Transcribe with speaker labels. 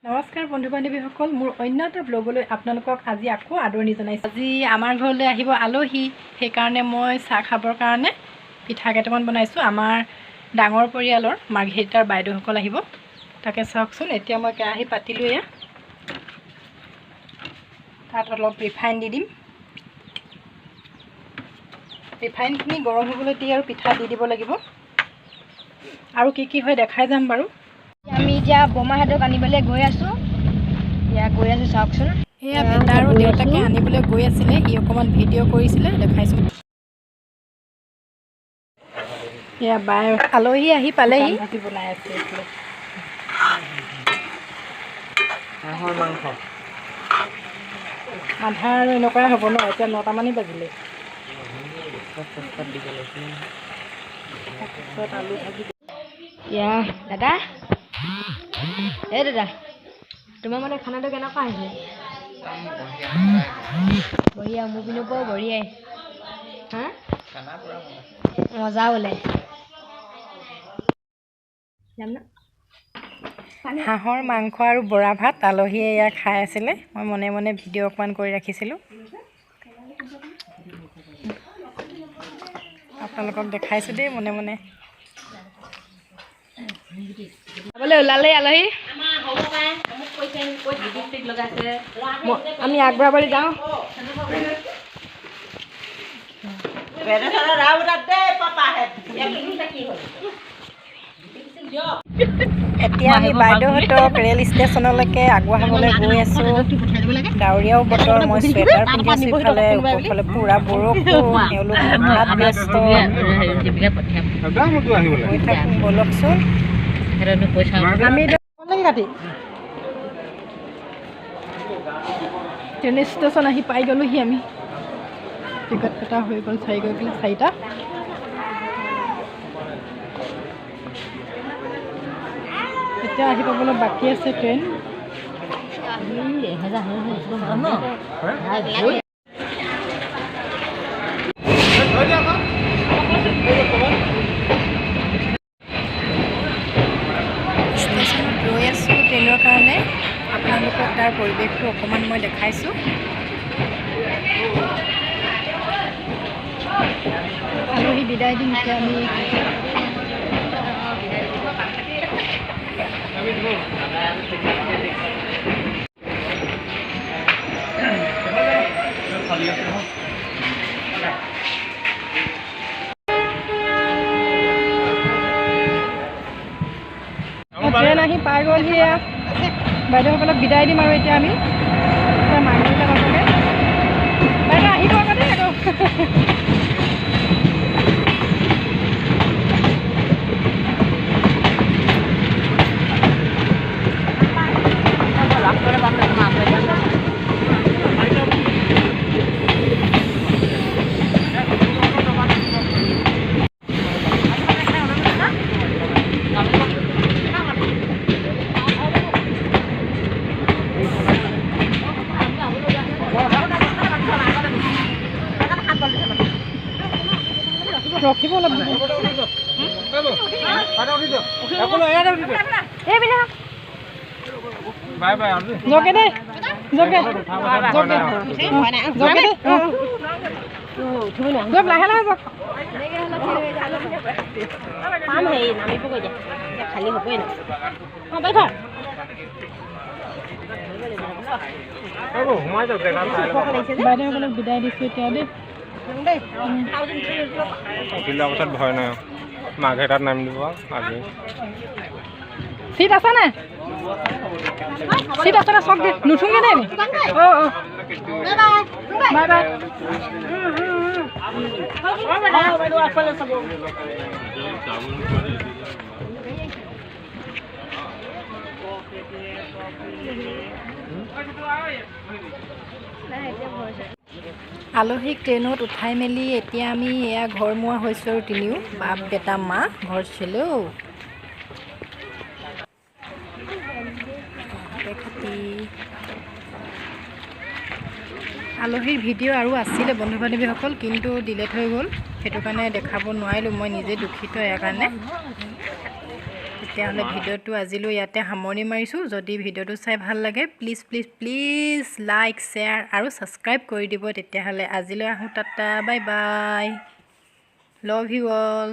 Speaker 1: নমস্কাৰ বন্ধু বান্ধৱীসকল, মোৰ অন্য এটা ব্লগলৈ আপোনালোকক আজি আকৌ আদৰণি জনাইছোঁ। আজি আমাৰ ঘৰলৈ আহিব আলহী, সেইকাৰণে মই চাহ খাবৰ কাৰণে পিঠা কেইটামান বনাইছোঁ। আমাৰ ডাঙৰ পৰিয়ালৰ মাৰ্ঘেৰিটাৰ বাইদেউসকল আহিব, তাকে চাওকচোন। এতিয়া মই কেৰাহী পাতিলোঁ, এয়া তাত অলপ ৰিফাইন দি দিম। ৰিফাইনখিনি গৰম হ'বলৈ দি আৰু পিঠা দি দিব লাগিব, আৰু কি কি হয় দেখাই যাম বাৰু।
Speaker 2: আমি এতিয়া বমাহঁতক আনিবলৈ গৈ আছোঁ। চাওকচোন,
Speaker 1: এয়া বেটা আৰু দেউতাকে আনিবলৈ গৈ আছিলে, সি অকণমান ভিডিঅ' কৰিছিলে, দেখাইছোঁ। এয়া বাই আলহী আহি পালেহি, বনাই আছে
Speaker 3: হাঁহৰ মাংস
Speaker 1: আধা আৰু এনেকুৱাই হ'ব ন। এতিয়া 9টামানেই বাজিলে। আলু ভাজি
Speaker 2: দাদা, এই দাদা, তোমাৰ মানে খানাটো কেনেকুৱা হৈছে? বঢ়িয়া, মোৰ পিনৰ পৰাও বঢ়িয়াই। হা, মজা বোলে।
Speaker 1: হাঁহৰ মাংস আৰু বৰা ভাত আলহীয়ে এয়া খাই আছিলে। মই মনে মনে ভিডিঅ' অকণমান কৰি ৰাখিছিলোঁ, আপোনালোকক দেখাইছোঁ দেই মনে মনে।
Speaker 2: ওলালে আলহী, আমি আগবঢ়াবলৈ যাওঁ।
Speaker 1: এতিয়া আমি বাইদেউহঁতক ৰেল ষ্টেচনলৈকে আগবঢ়াবলৈ গৈ আছোঁ। ডাৱৰীয়াও বতৰ, মই চুৱেটাৰ পিন্ধি আছোঁ। ইফালে ওপৰফালে পূৰা বৰষুণ, এওঁলোক হঠাৎ ব্যস্ত। গৈ থাকোঁ ব'লকচোন। আমি ট্ৰেইন ষ্টেচন আহি পাই গ'লোহি। আমি টিকট কটা হৈ গ'ল 4:04। এতিয়া আহি পাবলৈ বাকী আছে ট্ৰেইন। ষ্টেচনত ৰৈ আছোঁ ট্ৰেইনৰ কাৰণে। আপোনালোকক তাৰ পৰিৱেশটো অকণমান মই দেখাইছোঁ। আলহী বিদায় দিম এতিয়া আমি। ট্ৰেইন আহি পাই গ'লহি। বাইদেউসকলক বিদায় দিম আৰু এতিয়া আমি মাৰ্ঘেৰিটা পাবগৈ। বাইদেউ আহিব আকৌ দেই আকৌ। ৰখিব লাগিব। জগে দেই, জগে জগে জগে দেই, জগ লাহে লাহে জগ।
Speaker 2: খালী হ'বই না।
Speaker 1: বাইদেউসকলক বিদায় দিছোঁ এতিয়া দেই।
Speaker 3: অৱস্থাত ভয় নাই, মাৰ্ঘেৰিটাত নামি দিব আজি।
Speaker 1: চিট আছে নে? চিট আছে নে? চক দে, নুঠোগে দেই। অঁ অঁ, বাই বাই। আলহীক ট্ৰেইনত উঠাই মেলি এতিয়া আমি এয়া ঘৰমুৱা হৈছোঁ আৰু তিনিও, বাপ বেটা মা ঘৰ ছিলেও। আলহীৰ ভিডিঅ' আৰু আছিলে বন্ধু বান্ধৱীসকল, কিন্তু ডিলেট হৈ গ'ল, সেইটো কাৰণে দেখাব নোৱাৰিলোঁ। মই নিজে দুখিত ইয়াৰ কাৰণে। তেতিয়াহ'লে ভিডিঅ'টো আজিলৈ ইয়াতে সামৰণি মাৰিছোঁ। যদি ভিডিঅ'টো চাই ভাল লাগে please please please like share আৰু ছাবস্ক্ৰাইব কৰি দিব। তেতিয়াহ'লে আজিলৈ আহোঁ, tata bye bye, love you all.